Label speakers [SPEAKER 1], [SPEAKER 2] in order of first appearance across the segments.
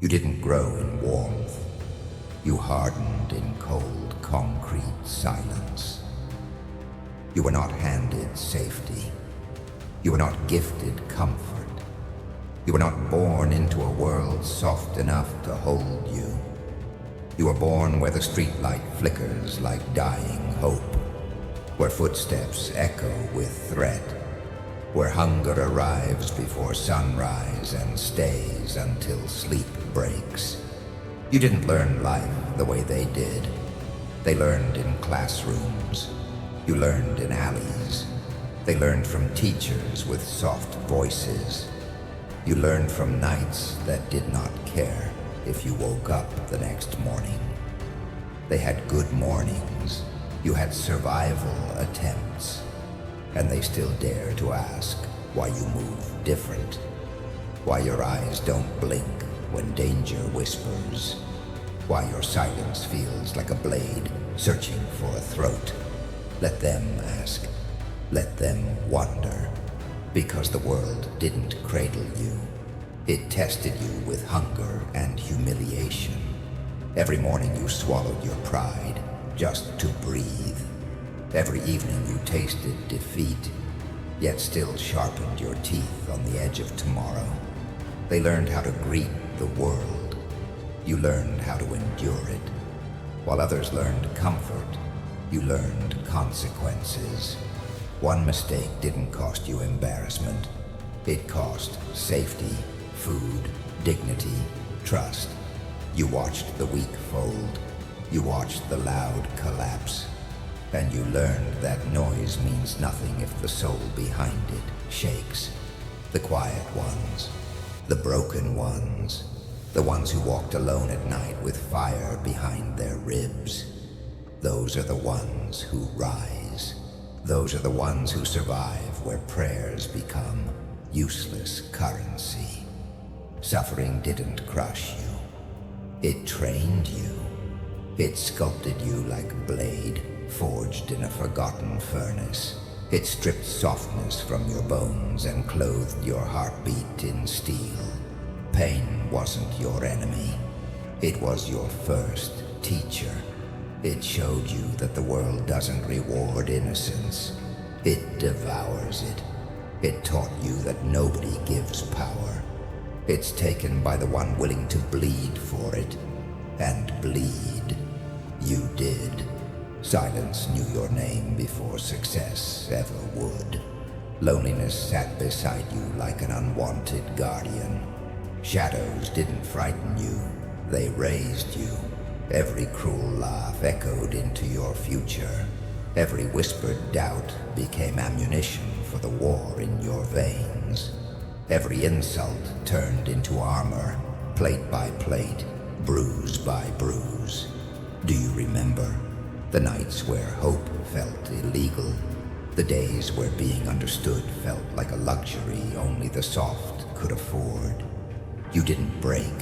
[SPEAKER 1] You didn't grow in warmth. You hardened in cold, concrete silence. You were not handed safety. You were not gifted comfort. You were not born into a world soft enough to hold you. You were born where the streetlight flickers like dying hope, where footsteps echo with threat, where hunger arrives before sunrise and stays until sleep breaks. You didn't learn life the way they did. They learned in classrooms. You learned in alleys. They learned from teachers with soft voices. You learned from nights that did not care if you woke up the next morning. They had good mornings. You had survival attempts. And they still dare to ask why you move different, why your eyes don't blink when danger whispers, why your silence feels like a blade searching for a throat. Let them ask. Let them wonder. Because the world didn't cradle you. It tested you with hunger and humiliation. Every morning you swallowed your pride just to breathe. Every evening you tasted defeat, yet still sharpened your teeth on the edge of tomorrow. They learned how to greet the world. You learned how to endure it. While others learned comfort, you learned consequences. One mistake didn't cost you embarrassment. It cost safety, food, dignity, trust. You watched the weak fold. You watched the loud collapse. And you learned that noise means nothing if the soul behind it shakes. The quiet ones, the broken ones, the ones who walked alone at night with fire behind their ribs. Those are the ones who rise. Those are the ones who survive where prayers become useless currency. Suffering didn't crush you. It trained you. It sculpted you like a blade forged in a forgotten furnace. It stripped softness from your bones and clothed your heartbeat in steel. Pain wasn't your enemy. It was your first teacher. It showed you that the world doesn't reward innocence. It devours it. It taught you that nobody gives power. It's taken by the one willing to bleed for it. And bleed. You did. Silence knew your name before success ever would. Loneliness sat beside you like an unwanted guardian. Shadows didn't frighten you. They raised you. Every cruel laugh echoed into your future. Every whispered doubt became ammunition for the war in your veins. Every insult turned into armor, plate by plate, bruise by bruise. Do you remember? The nights where hope felt illegal. The days where being understood felt like a luxury only the soft could afford. You didn't break.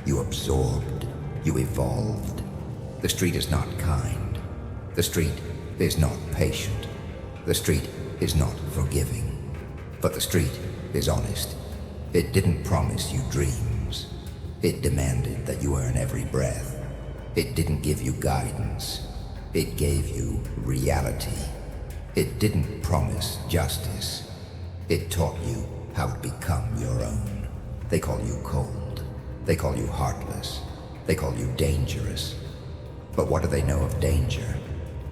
[SPEAKER 1] You absorbed. You evolved. The street is not kind. The street is not patient. The street is not forgiving. But the street is honest. It didn't promise you dreams. It demanded that you earn every breath. It didn't give you guidance. It gave you reality. It didn't promise justice. It taught you how to become your own. They call you cold. They call you heartless. They call you dangerous. But what do they know of danger?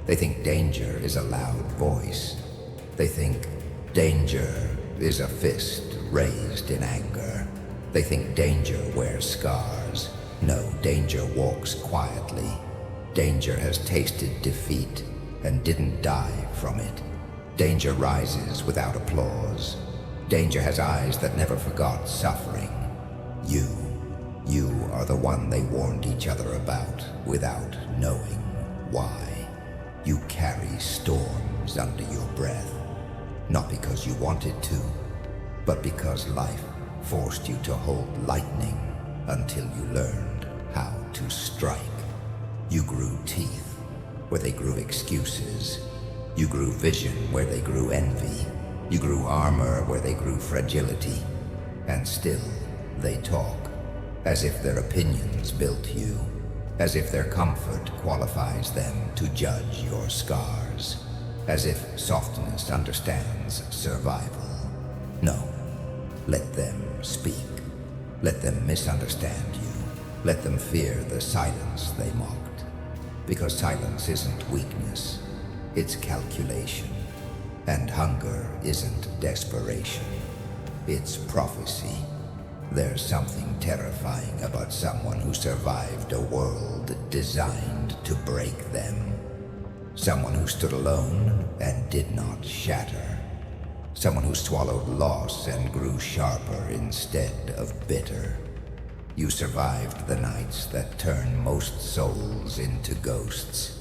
[SPEAKER 1] They think danger is a loud voice. They think danger is a fist raised in anger. They think danger wears scars. No, danger walks quietly. Danger has tasted defeat and didn't die from it. Danger rises without applause. Danger has eyes that never forgot suffering. You are the one they warned each other about without knowing why. You carry storms under your breath, not because you wanted to, but because life forced you to hold lightning until you learned how to strike. You grew teeth where they grew excuses. You grew vision where they grew envy. You grew armor where they grew fragility. And still, they talk. as if their opinions built you, as if their comfort qualifies them to judge your scars, as if softness understands survival. No, let them speak. Let them misunderstand you. Let them fear the silence they mocked. Because silence isn't weakness, it's calculation. And hunger isn't desperation, it's prophecy. There's something terrifying about someone who survived a world designed to break them. Someone who stood alone and did not shatter. Someone who swallowed loss and grew sharper instead of bitter. You survived the nights that turn most souls into ghosts.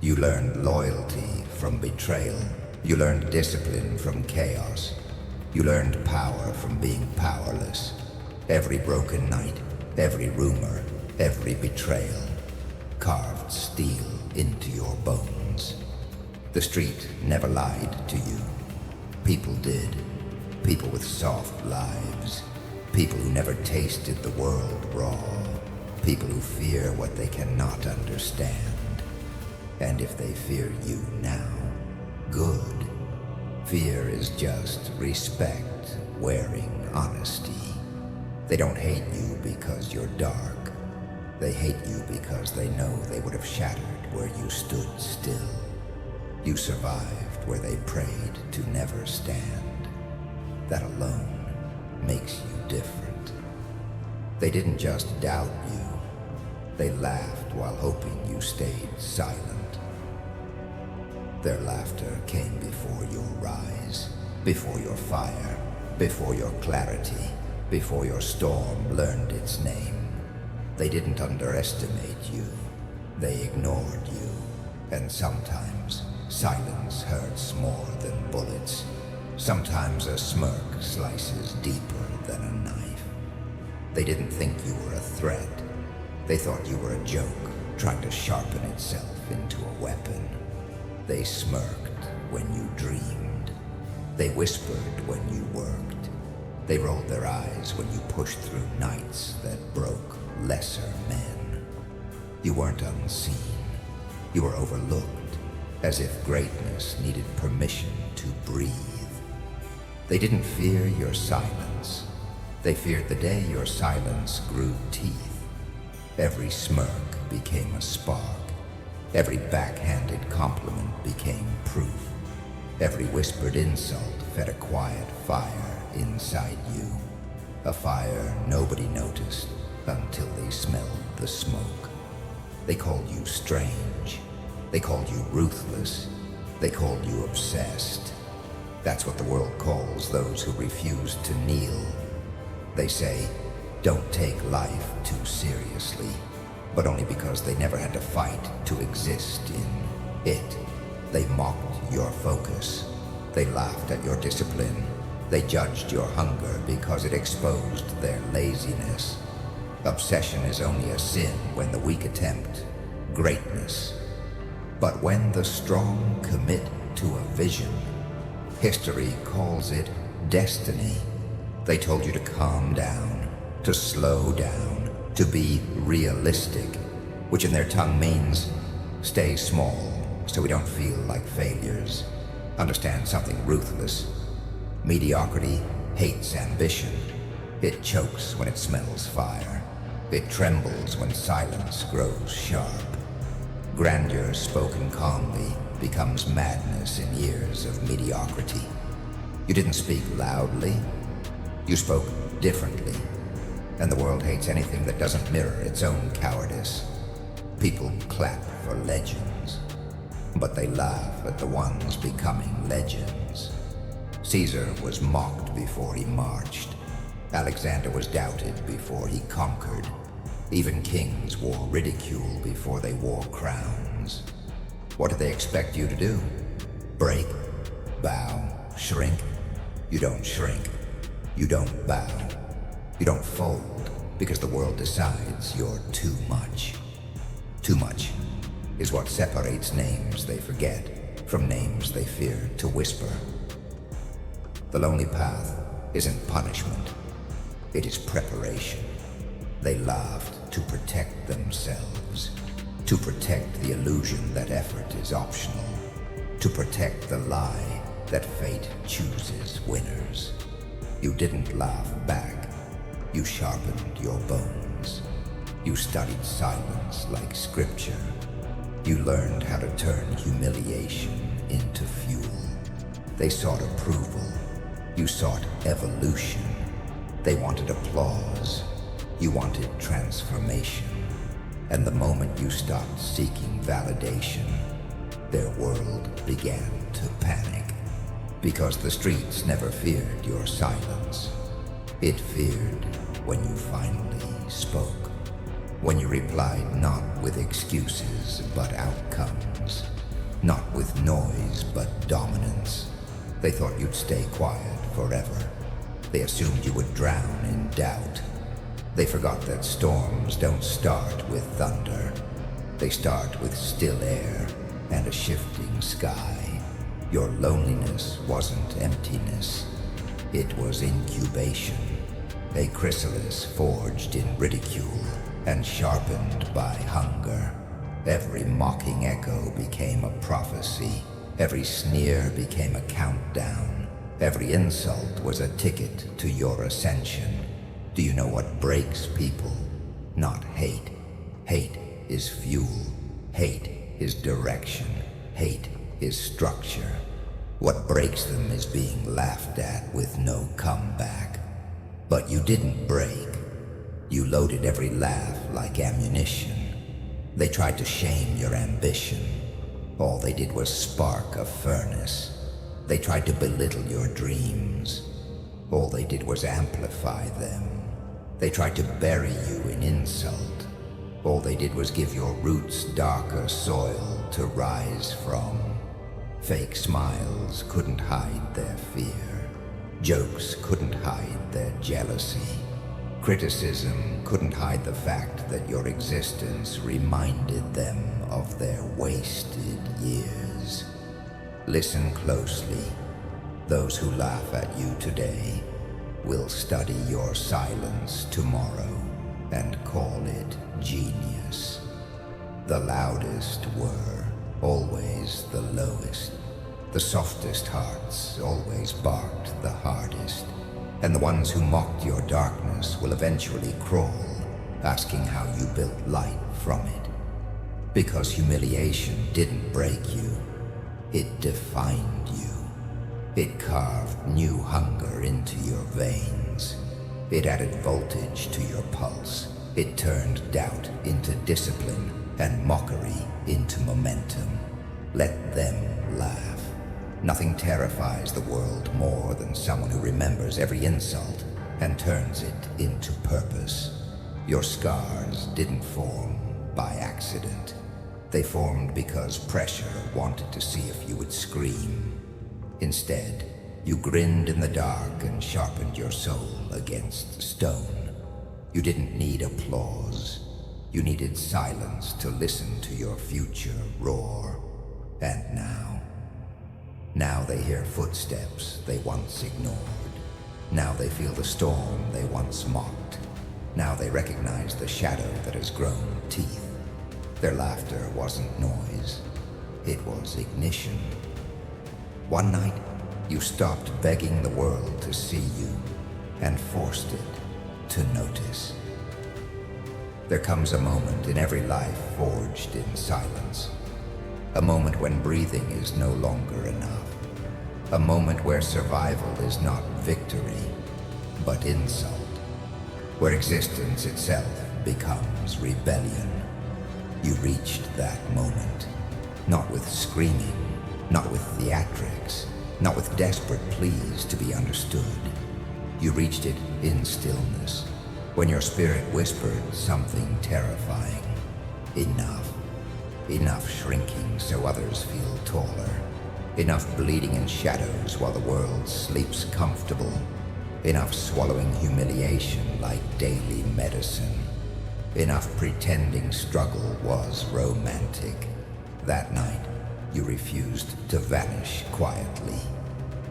[SPEAKER 1] You learned loyalty from betrayal. You learned discipline from chaos. You learned power from being powerless. Every broken night, every rumor, every betrayal carved steel into your bones. The street never lied to you. People did. People with soft lives. People who never tasted the world raw. People who fear what they cannot understand. And if they fear you now, good. Fear is just respect wearing honesty. They don't hate you because you're dark. They hate you because they know they would have shattered where you stood still. You survived where they prayed to never stand. That alone makes you different. They didn't just doubt you. They laughed while hoping you stayed silent. Their laughter came before your rise, before your fire, before your clarity, before your storm learned its name. They didn't underestimate you. They ignored you. And sometimes silence hurts more than bullets. Sometimes a smirk slices deeper than a knife. They didn't think you were a threat. They thought you were a joke, trying to sharpen itself into a weapon. They smirked when you dreamed. They whispered when you worked. They rolled their eyes when you pushed through nights that broke lesser men. You weren't unseen. You were overlooked, as if greatness needed permission to breathe. They didn't fear your silence. They feared the day your silence grew teeth. Every smirk became a spark. Every backhanded compliment became proof. Every whispered insult fed a quiet fire inside you. A fire nobody noticed until they smelled the smoke. They called you strange. They called you ruthless. They called you obsessed. That's what the world calls those who refuse to kneel. They say, don't take life too seriously, but only because they never had to fight to exist in it. They mocked your focus. They laughed at your discipline. They judged your hunger because it exposed their laziness. Obsession is only a sin when the weak attempt greatness. But when the strong commit to a vision, history calls it destiny. They told you to calm down, to slow down, to be realistic, which in their tongue means stay small so we don't feel like failures. Understand something ruthless. Mediocrity hates ambition. It chokes when it smells fire. It trembles when silence grows sharp. Grandeur spoken calmly becomes madness in years of mediocrity. You didn't speak loudly. You spoke differently. And the world hates anything that doesn't mirror its own cowardice. People clap for legends, but they laugh at the ones becoming legends. Caesar was mocked before he marched. Alexander was doubted before he conquered. Even kings wore ridicule before they wore crowns. What do they expect you to do? Break? Bow? Shrink? You don't shrink. You don't bow. You don't fold because the world decides you're too much. Too much is what separates names they forget from names they fear to whisper. The lonely path isn't punishment. It is preparation. They laughed to protect themselves, to protect the illusion that effort is optional, to protect the lie that fate chooses winners. You didn't laugh back. You sharpened your bones. You studied silence like scripture. You learned how to turn humiliation into fuel. They sought approval. You sought evolution. They wanted applause. You wanted transformation. And the moment you stopped seeking validation, their world began to panic. Because the streets never feared your silence. It feared when you finally spoke. When you replied not with excuses, but outcomes. Not with noise, but dominance. They thought you'd stay quiet forever. They assumed you would drown in doubt. They forgot that storms don't start with thunder. They start with still air and a shifting sky. Your loneliness wasn't emptiness. It was incubation. A chrysalis forged in ridicule and sharpened by hunger. Every mocking echo became a prophecy. Every sneer became a countdown. Every insult was a ticket to your ascension. Do you know what breaks people? Not hate. Hate is fuel. Hate is direction. Hate is structure. What breaks them is being laughed at with no comeback. But you didn't break. You loaded every laugh like ammunition. They tried to shame your ambition. All they did was spark a furnace. They tried to belittle your dreams. All they did was amplify them. They tried to bury you in insult. All they did was give your roots darker soil to rise from. Fake smiles couldn't hide their fear. Jokes couldn't hide their jealousy. Criticism couldn't hide the fact that your existence reminded them of their wasted years. Listen closely. Those who laugh at you today will study your silence tomorrow and call it genius. The loudest were always the lowest. The softest hearts always barked the hardest. And the ones who mocked your darkness will eventually crawl, asking how you built light from it. Because humiliation didn't break you, it defined you. It carved new hunger into your veins. It added voltage to your pulse. It turned doubt into discipline and mockery into momentum. Let them laugh. Nothing terrifies the world more than someone who remembers every insult and turns it into purpose. Your scars didn't form by accident. They formed because pressure wanted to see if you would scream. Instead, you grinned in the dark and sharpened your soul against stone. You didn't need applause. You needed silence to listen to your future roar. And now they hear footsteps they once ignored. Now they feel the storm they once mocked. Now they recognize the shadow that has grown teeth. Their laughter wasn't noise. It was ignition. One night, you stopped begging the world to see you and forced it to notice. There comes a moment in every life forged in silence. A moment when breathing is no longer enough. A moment where survival is not victory, but insult. Where existence itself becomes rebellion. You reached that moment, not with screaming, not with theatrics, not with desperate pleas to be understood. You reached it in stillness, when your spirit whispered something terrifying. Enough. Enough shrinking so others feel taller. Enough bleeding in shadows while the world sleeps comfortable. Enough swallowing humiliation like daily medicine. Enough pretending struggle was romantic. That night, you refused to vanish quietly.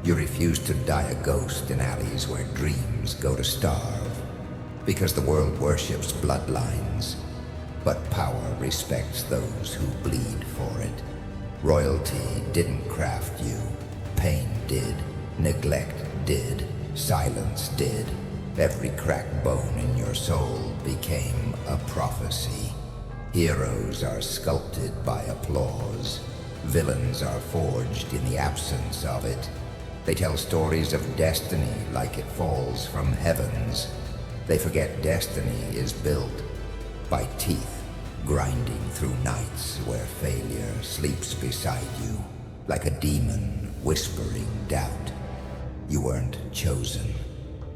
[SPEAKER 1] You refused to die a ghost in alleys where dreams go to starve. because the world worships bloodlines, but power respects those who bleed for it. Royalty didn't craft you. Pain did. Neglect did. Silence did. Every cracked bone in your soul became a prophecy. Heroes are sculpted by applause. Villains are forged in the absence of it. They tell stories of destiny like it falls from heavens. They forget destiny is built by teeth grinding through nights where failure sleeps beside you like a demon whispering doubt. You weren't chosen.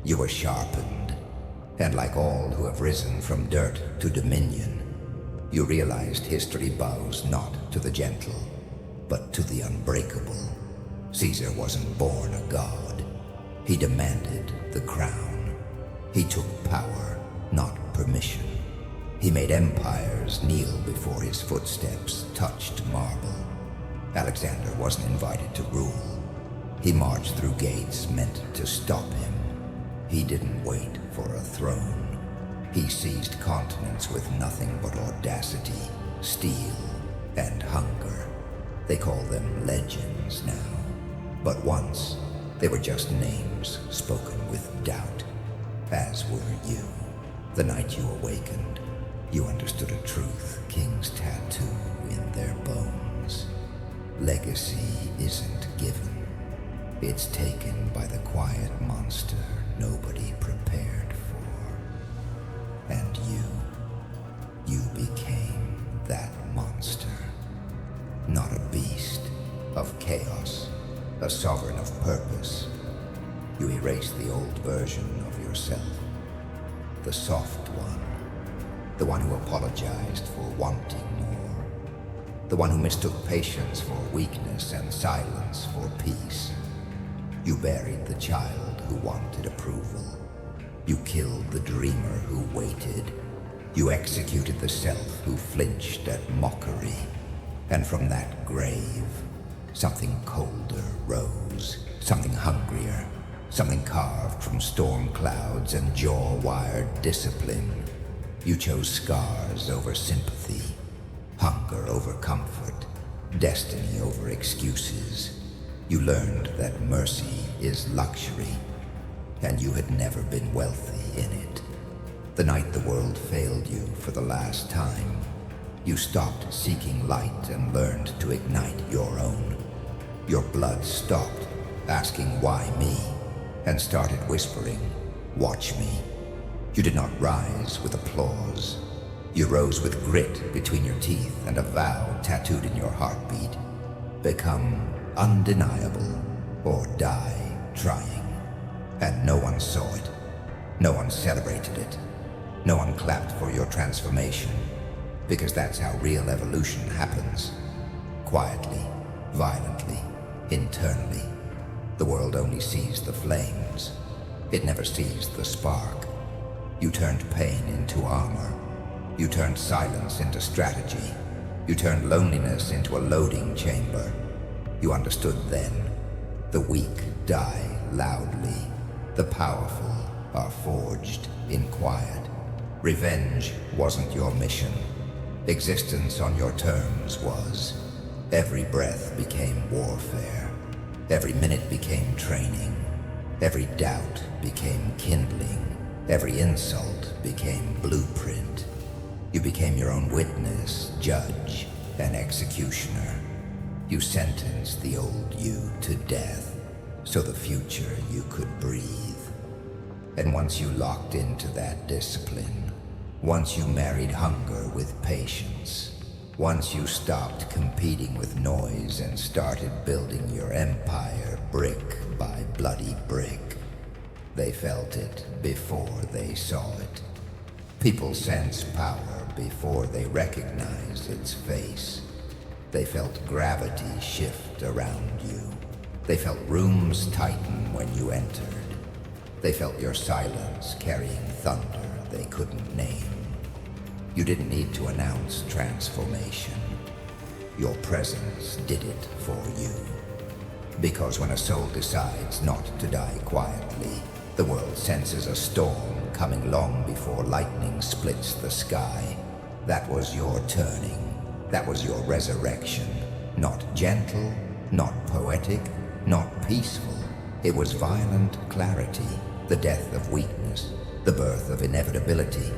[SPEAKER 1] You were sharpened. And like all who have risen from dirt to dominion, you realized history bows not to the gentle, but to the unbreakable. Caesar wasn't born a god. He demanded the crown. He took power, not permission. He made empires kneel before his footsteps touched marble. Alexander wasn't invited to rule. He marched through gates meant to stop him. He didn't wait for a throne. He seized continents with nothing but audacity, steel, and hunger. They call them legends now. But once, they were just names spoken with doubt, as were you. The night you awakened, you understood a truth kings tattoo in their bones. Legacy isn't given. It's taken by the quiet monster nobody prepared for. And you became that monster. Not a beast of chaos, a sovereign of purpose. You erased the old version of yourself. The soft one. The one who apologized for wanting more. The one who mistook patience for weakness and silence for peace. You buried the child who wanted approval. You killed the dreamer who waited. You executed the self who flinched at mockery. And from that grave, something colder rose, something hungrier, something carved from storm clouds and jaw-wired discipline. You chose scars over sympathy, hunger over comfort, destiny over excuses. You learned that mercy is luxury, and you had never been wealthy in it. The night the world failed you for the last time, you stopped seeking light and learned to ignite your own. Your blood stopped asking why me, and started whispering, watch me. You did not rise with applause. You rose with grit between your teeth and a vow tattooed in your heartbeat. Become undeniable or die trying. And no one saw it. No one celebrated it. No one clapped for your transformation. Because that's how real evolution happens. Quietly, violently, internally. The world only sees the flames. It never sees the spark. You turned pain into armor. You turned silence into strategy. You turned loneliness into a loading chamber. You understood then. The weak die loudly. The powerful are forged in quiet. Revenge wasn't your mission. Existence on your terms was. Every breath became warfare. Every minute became training. Every doubt became kindling. Every insult became blueprint. You became your own witness, judge, and executioner. You sentenced the old you to death, so the future you could breathe. And once you locked into that discipline, once you married hunger with patience, once you stopped competing with noise and started building your empire brick by bloody brick, they felt it before they saw it. People sense power before they recognize its face. They felt gravity shift around you. They felt rooms tighten when you entered. They felt your silence carrying thunder they couldn't name. You didn't need to announce transformation. Your presence did it for you. Because when a soul decides not to die quietly, the world senses a storm coming long before lightning splits the sky. That was your turning. That was your resurrection. Not gentle, not poetic, not peaceful. It was violent clarity, the death of weakness, the birth of inevitability.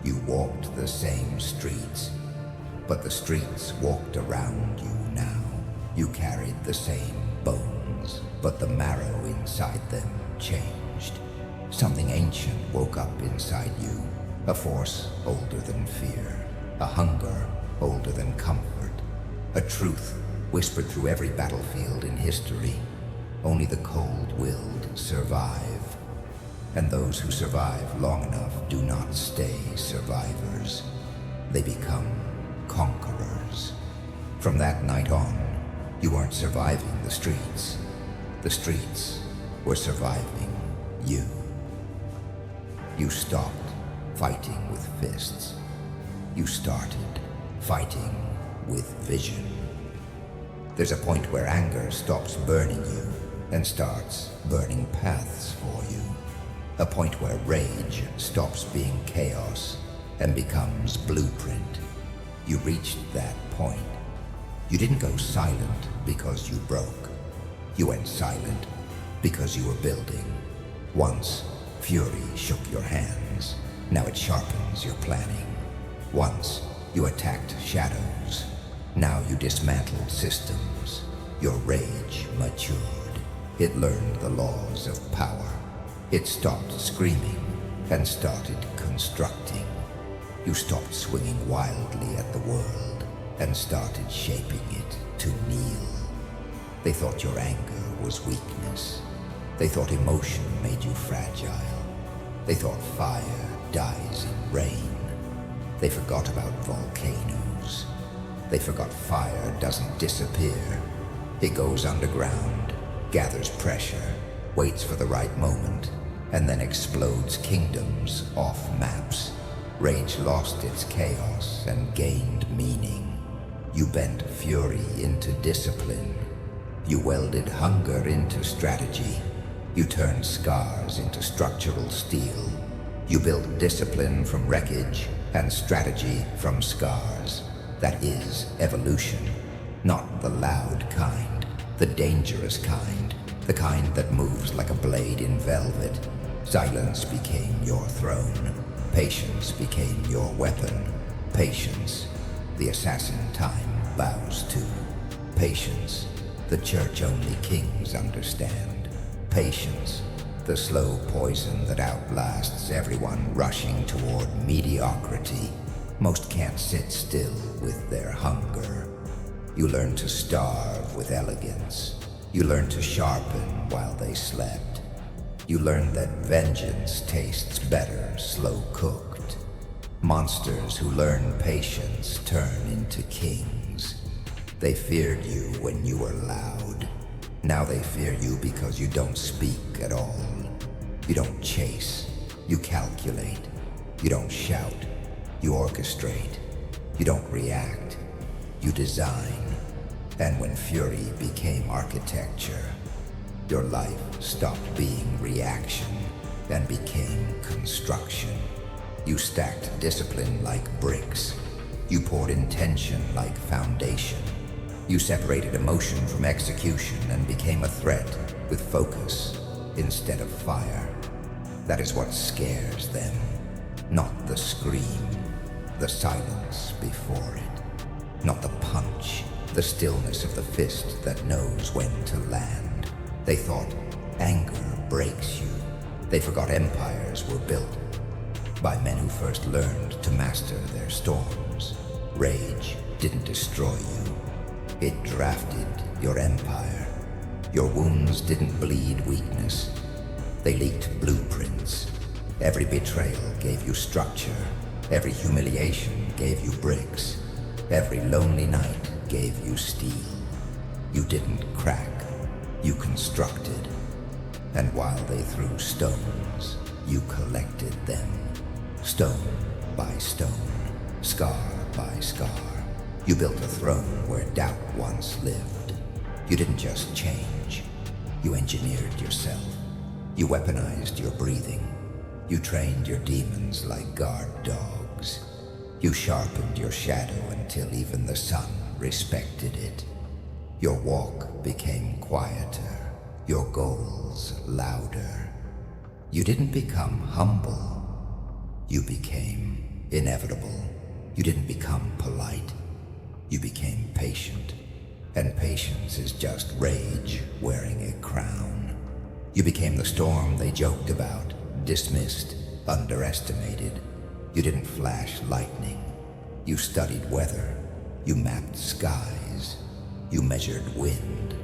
[SPEAKER 1] You walked the same streets, but the streets walked around you now. You carried the same bones, but the marrow inside them changed. Something ancient woke up inside you, a force older than fear, a hunger older than comfort, a truth whispered through every battlefield in history. Only the cold-willed survive, and those who survive long enough do not stay survivors. They become conquerors. From that night on, you weren't surviving the streets. The streets were surviving you. You stopped fighting with fists. You started fighting with vision. There's a point where anger stops burning you and starts burning paths for you. A point where rage stops being chaos and becomes blueprint. You reached that point. You didn't go silent because you broke. You went silent because you were building. Once, fury shook your hands. Now it sharpens your planning. Once, you attacked shadows. Now you dismantled systems. Your rage matured. It learned the laws of power. It stopped screaming and started constructing. You stopped swinging wildly at the world and started shaping it to kneel. They thought your anger was weakness. They thought emotion made you fragile. They thought fire dies in rain. They forgot about volcanoes. They forgot fire doesn't disappear. It goes underground, gathers pressure, waits for the right moment, and then explodes kingdoms off maps. Rage lost its chaos and gained meaning. You bent fury into discipline. You welded hunger into strategy. You turned scars into structural steel. You built discipline from wreckage and strategy from scars. That is evolution, not the loud kind, the dangerous kind, the kind that moves like a blade in velvet. Silence became your throne. Patience became your weapon. Patience, the assassin time bows to. Patience, the church only kings understand. Patience, the slow poison that outlasts everyone rushing toward mediocrity. Most can't sit still with their hunger. You learn to starve with elegance. You learn to sharpen while they slept. You learn that vengeance tastes better slow cooked. Monsters who learn patience turn into kings. They feared you when you were loud. Now they fear you because you don't speak at all. You don't chase. You calculate. You don't shout. You orchestrate. You don't react. You design. And when fury became architecture, your life stopped being reaction and became construction. You stacked discipline like bricks. You poured intention like foundation. You separated emotion from execution and became a threat with focus instead of fire. That is what scares them, not the scream, the silence before it, not the punch, the stillness of the fist that knows when to land. They thought anger breaks you. They forgot empires were built by men who first learned to master their storms. Rage didn't destroy you. It drafted your empire. Your wounds didn't bleed weakness. They leaked blueprints. Every betrayal gave you structure. Every humiliation gave you bricks. Every lonely night gave you steel. You didn't crack. You constructed. And while they threw stones, you collected them. Stone by stone, scar by scar. You built a throne where doubt once lived. You didn't just change. You engineered yourself. You weaponized your breathing. You trained your demons like guard dogs. You sharpened your shadow until even the sun respected it. Your walk became quieter, your goals louder. You didn't become humble. You became inevitable. You didn't become polite. You became patient. And patience is just rage wearing a crown. You became the storm they joked about, dismissed, underestimated. You didn't flash lightning. You studied weather. You mapped skies. You measured wind.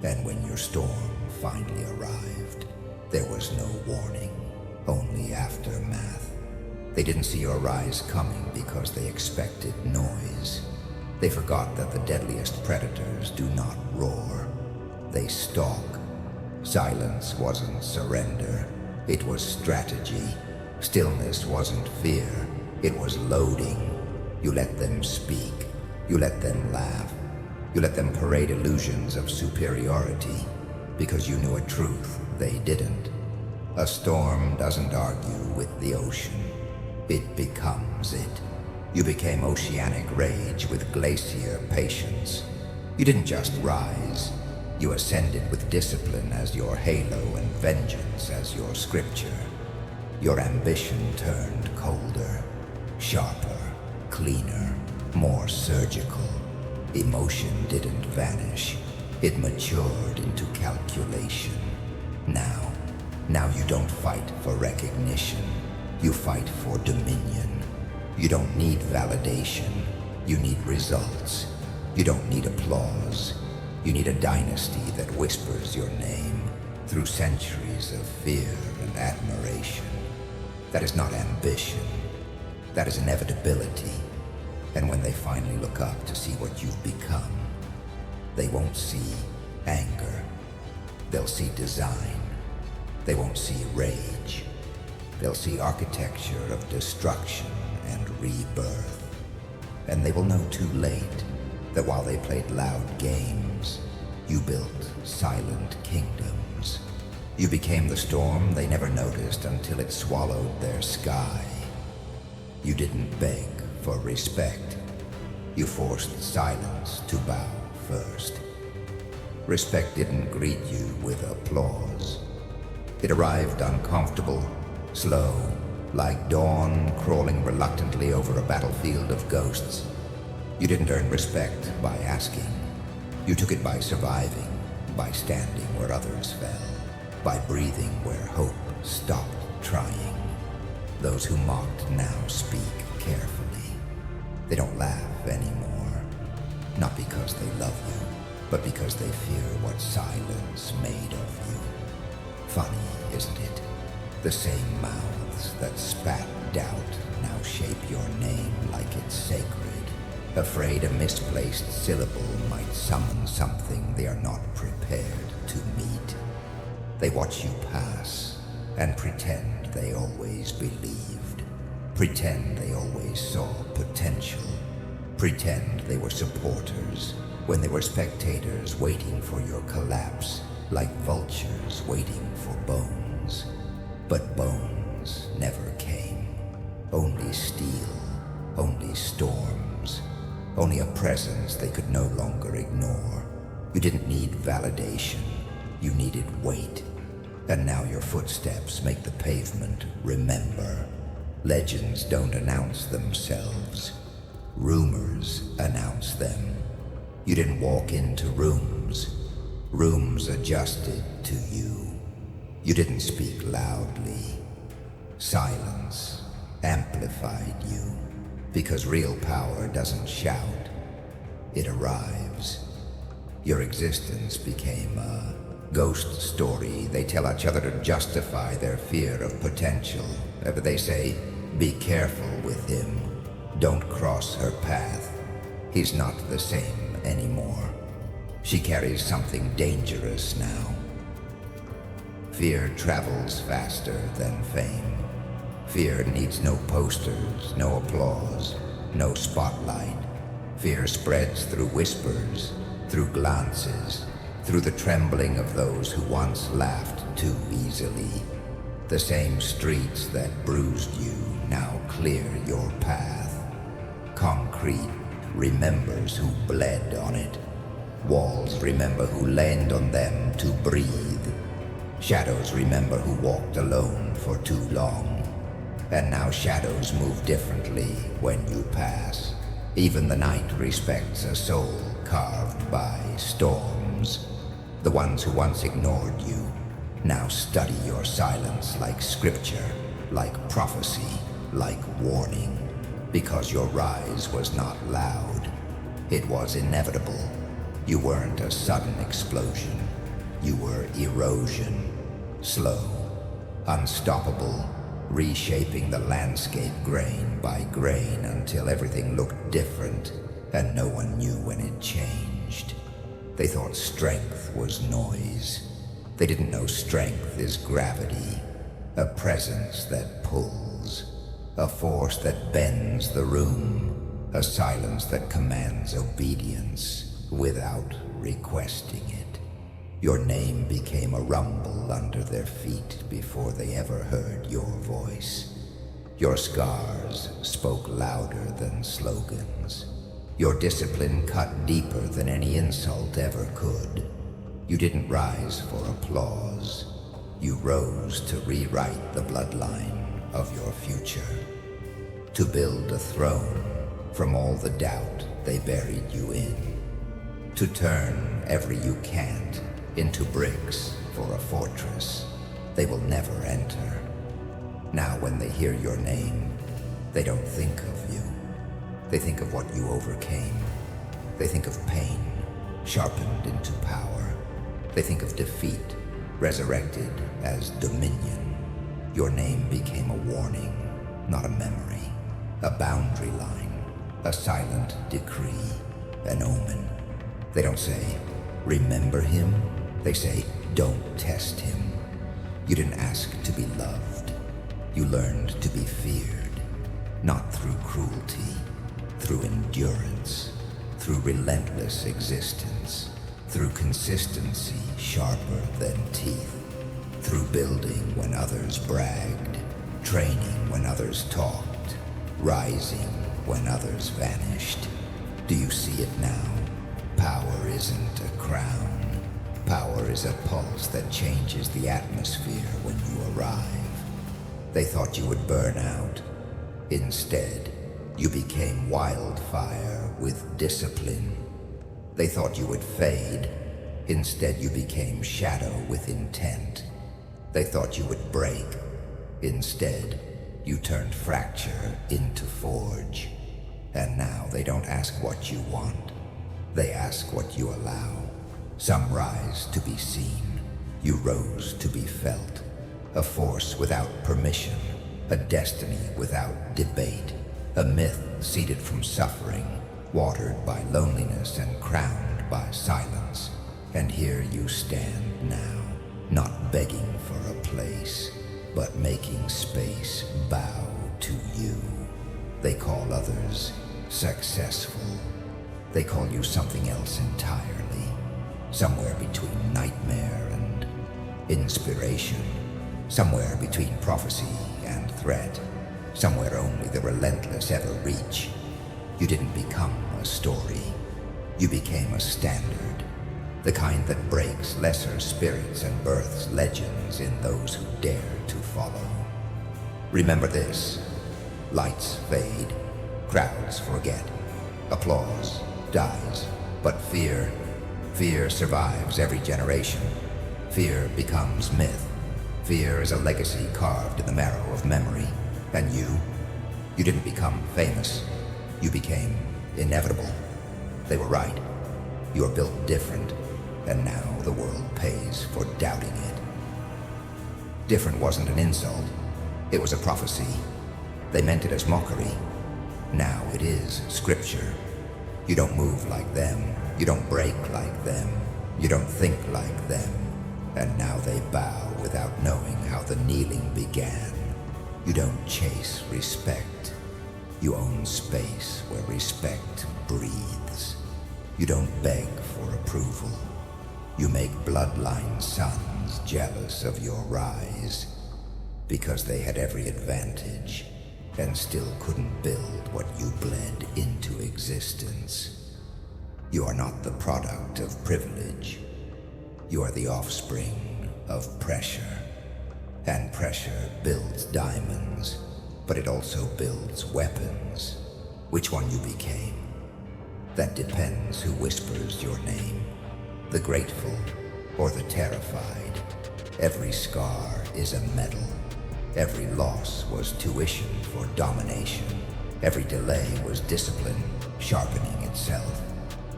[SPEAKER 1] And when your storm finally arrived, there was no warning, only aftermath. They didn't see your rise coming because they expected noise. They forgot that the deadliest predators do not roar. They stalk. Silence wasn't surrender. It was strategy. Stillness wasn't fear. It was loading. You let them speak. You let them laugh. You let them parade illusions of superiority because you knew a truth they didn't. A storm doesn't argue with the ocean. It becomes it. You became oceanic rage with glacier patience. You didn't just rise. You ascended with discipline as your halo and vengeance as your scripture. Your ambition turned colder, sharper, cleaner, more surgical. Emotion didn't vanish. It matured into calculation. Now you don't fight for recognition. You fight for dominion. You don't need validation. You need results. You don't need applause. You need a dynasty that whispers your name through centuries of fear and admiration. That is not ambition. That is inevitability. And when they finally look up to see what you've become, they won't see anger. They'll see design. They won't see rage. They'll see architecture of destruction and rebirth. And they will know too late that while they played loud games, you built silent kingdoms. You became the storm they never noticed until it swallowed their sky. You didn't beg for respect. You forced silence to bow first. Respect didn't greet you with applause. It arrived uncomfortable, slow, like dawn crawling reluctantly over a battlefield of ghosts. You didn't earn respect by asking. You took it by surviving, by standing where others fell, by breathing where hope stopped trying. Those who mocked now speak carefully. They don't laugh anymore, not because they love you, but because they fear what silence made of you. Funny, isn't it? The same mouths that spat doubt now shape your name like it's sacred, afraid a misplaced syllable might summon something they are not prepared to meet. They watch you pass and pretend they always believed, pretend they always saw potential, pretend they were supporters when they were spectators waiting for your collapse, like vultures waiting for bones. But bones never came. Only steel, only storms, only a presence they could no longer ignore. You didn't need validation, you needed weight. And now your footsteps make the pavement remember. Legends don't announce themselves. Rumors announce them. You didn't walk into rooms. Rooms adjusted to you. You didn't speak loudly. Silence amplified you. Because real power doesn't shout. It arrives. Your existence became a ghost story they tell each other to justify their fear of potential. Ever they say, be careful with him. Don't cross her path. He's not the same anymore. She carries something dangerous now. Fear travels faster than fame. Fear needs no posters, no applause, no spotlight. Fear spreads through whispers, through glances, through the trembling of those who once laughed too easily. The same streets that bruised you now clear your path. Concrete remembers who bled on it. Walls remember who leaned on them to breathe. Shadows remember who walked alone for too long. And now shadows move differently when you pass. Even the night respects a soul carved by storms. The ones who once ignored you now study your silence like scripture, like prophecy, like warning. Because your rise was not loud. It was inevitable. You weren't a sudden explosion. You were erosion. Slow, unstoppable, reshaping the landscape grain by grain until everything looked different and no one knew when it changed. They thought strength was noise. They didn't know strength is gravity, a presence that pulls, a force that bends the room, a silence that commands obedience without requesting it. Your name became a rumble under their feet before they ever heard your voice. Your scars spoke louder than slogans. Your discipline cut deeper than any insult ever could. You didn't rise for applause. You rose to rewrite the bloodline of your future. To build a throne from all the doubt they buried you in. To turn every you can't into bricks for a fortress they will never enter. Now when they hear your name, they don't think of you. They think of what you overcame. They think of pain, sharpened into power. They think of defeat, resurrected as dominion. Your name became a warning, not a memory, a boundary line, a silent decree, an omen. They don't say, remember him. They say, don't test him. You didn't ask to be loved. You learned to be feared, not through cruelty, through endurance, through relentless existence, through consistency sharper than teeth, through building when others bragged, training when others talked, rising when others vanished. Do you see it now? Power isn't a crown. Power is a pulse that changes the atmosphere when you arrive. They thought you would burn out. Instead, you became wildfire with discipline. They thought you would fade. Instead, you became shadow with intent. They thought you would break. Instead, you turned fracture into forge. And now they don't ask what you want. They ask what you allow. Some rise to be seen. You rose to be felt. A force without permission. A destiny without debate. A myth seeded from suffering. Watered by loneliness and crowned by silence. And here you stand now. Not begging for a place, but making space bow to you. They call others successful. They call you something else entirely. Somewhere between nightmare and inspiration. Somewhere between prophecy and threat. Somewhere only the relentless ever reach. You didn't become a story. You became a standard. The kind that breaks lesser spirits and births legends in those who dare to follow. Remember this. Lights fade. Crowds forget. Applause dies. But fear survives every generation. Fear becomes myth. Fear is a legacy carved in the marrow of memory. And you didn't become famous. You became inevitable. They were right. You are built different, and now the world pays for doubting it. Different wasn't an insult. It was a prophecy. They meant it as mockery. Now it is scripture. You don't move like them. You don't break like them. You don't think like them. And now they bow without knowing how the kneeling began. You don't chase respect. You own space where respect breathes. You don't beg for approval. You make bloodline sons jealous of your rise. because they had every advantage and still couldn't build what you bled into existence. You are not the product of privilege. You are the offspring of pressure. And pressure builds diamonds, but it also builds weapons. Which one you became? That depends who whispers your name, the grateful or the terrified. Every scar is a medal. Every loss was tuition for domination. Every delay was discipline, sharpening itself.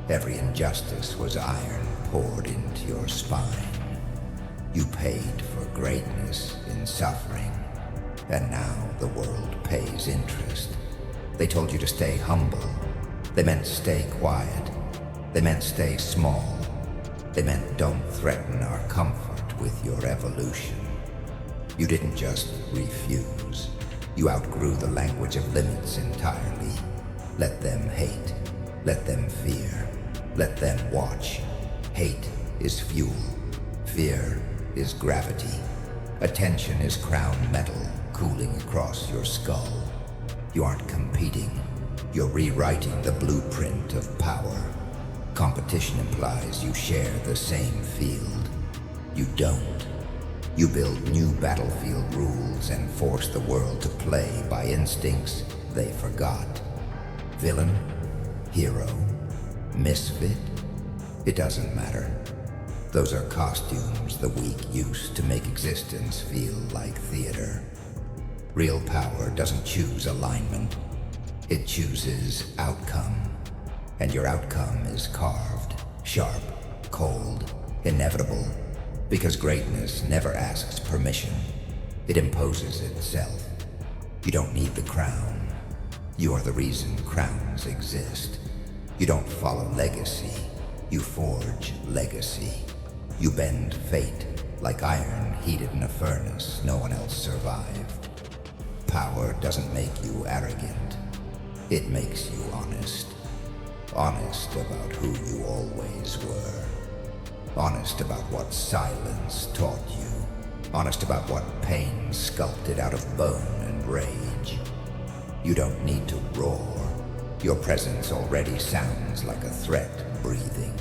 [SPEAKER 1] Every injustice was iron poured into your spine. You paid for greatness in suffering, and now the world pays interest. They told you to stay humble. They meant stay quiet. They meant stay small. They meant don't threaten our comfort with your evolution. You didn't just refuse. You outgrew the language of limits entirely. Let them hate. Let them fear. Let them watch. Hate is fuel. Fear is gravity. Attention is crown metal cooling across your skull. You aren't competing. You're rewriting the blueprint of power. Competition implies you share the same field. You don't. You build new battlefield rules and force the world to play by instincts they forgot. Villain? Hero? Misfit? It doesn't matter. Those are costumes the weak use to make existence feel like theater. Real power doesn't choose alignment. It chooses outcome. And your outcome is carved, sharp, cold, inevitable. Because greatness never asks permission. It imposes itself. You don't need the crown. You are the reason crowns exist. You don't follow legacy. You forge legacy. You bend fate like iron heated in a furnace no one else survived. Power doesn't make you arrogant. It makes you honest. Honest about who you always were. Honest about what silence taught you. Honest about what pain sculpted out of bone and rage. You don't need to roar. Your presence already sounds like a threat breathing.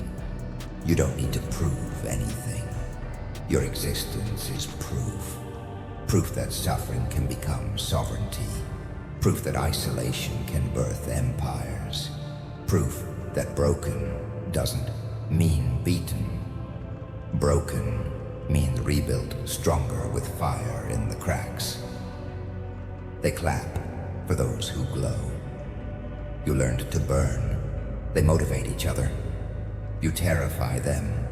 [SPEAKER 1] You don't need to prove anything. Your existence is proof. Proof that suffering can become sovereignty. Proof that isolation can birth empires. Proof that broken doesn't mean beaten. Broken means rebuilt stronger with fire in the cracks. They clap for those who glow. You learned to burn. They motivate each other. You terrify them.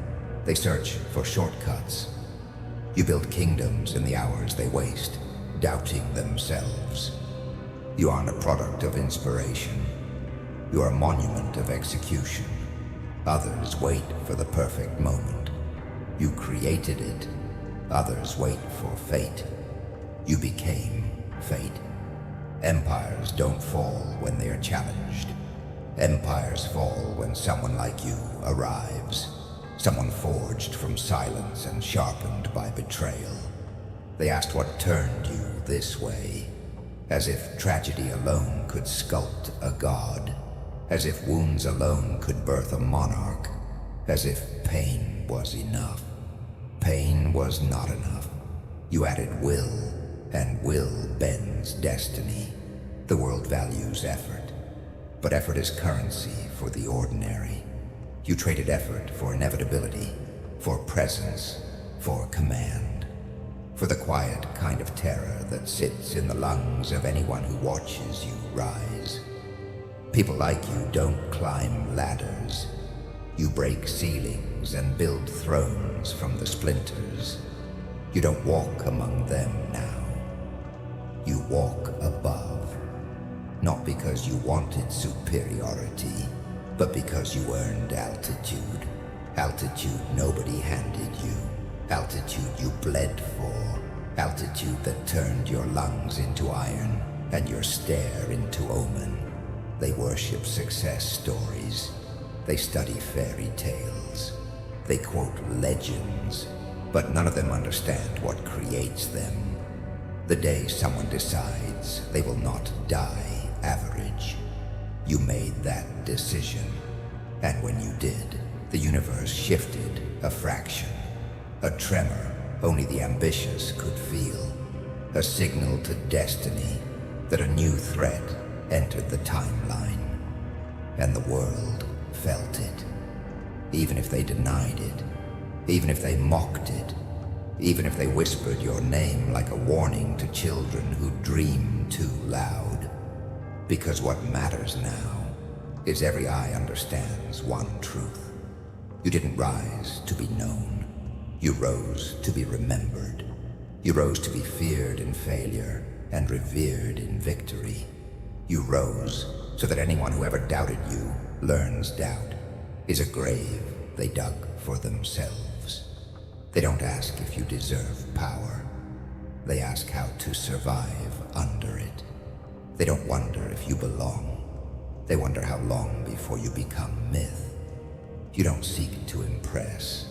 [SPEAKER 1] They search for shortcuts. You build kingdoms in the hours they waste, doubting themselves. You aren't a product of inspiration. You are a monument of execution. Others wait for the perfect moment. You created it. Others wait for fate. You became fate. Empires don't fall when they are challenged. Empires fall when someone like you arrives. Someone forged from silence and sharpened by betrayal. They asked what turned you this way. As if tragedy alone could sculpt a god. As if wounds alone could birth a monarch. As if pain was enough. Pain was not enough. You added will, and will bends destiny. The world values effort, but effort is currency for the ordinary. You traded effort for inevitability, for presence, for command, for the quiet kind of terror that sits in the lungs of anyone who watches you rise. People like you don't climb ladders. You break ceilings and build thrones from the splinters. You don't walk among them now. You walk above. Not because you wanted superiority, but because you earned altitude. Altitude nobody handed you. Altitude you bled for. Altitude that turned your lungs into iron and your stare into omen. They worship success stories. They study fairy tales. They quote legends, but none of them understand what creates them. The day someone decides they will not die average. You made that decision. And when you did, the universe shifted a fraction. A tremor only the ambitious could feel. A signal to destiny that a new threat entered the timeline. And the world felt it. Even if they denied it, even if they mocked it, even if they whispered your name like a warning to children who dream too loud. Because what matters now is every eye understands one truth. You didn't rise to be known. You rose to be remembered. You rose to be feared in failure and revered in victory. You rose so that anyone who ever doubted you learns doubt is a grave they dug for themselves. They don't ask if you deserve power. They ask how to survive under it. They don't wonder if you belong. They wonder how long before you become myth. You don't seek to impress.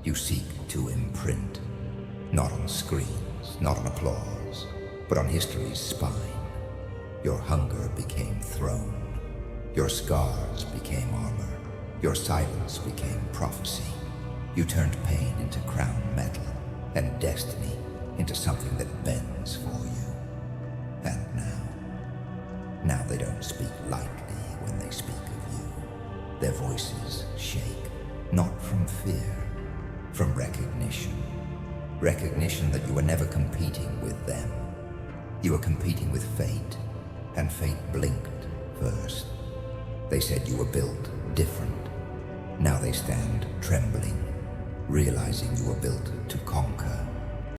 [SPEAKER 1] You seek to imprint. Not on screens, not on applause, but on history's spine. Your hunger became throne. Your scars became armor. Your silence became prophecy. You turned pain into crown metal, and destiny into something that bends for you. And now they don't speak lightly when they speak of you. Their voices shake, not from fear, from recognition. Recognition that you were never competing with them. You were competing with fate, and fate blinked first. They said you were built different. Now they stand trembling, realizing you were built to conquer.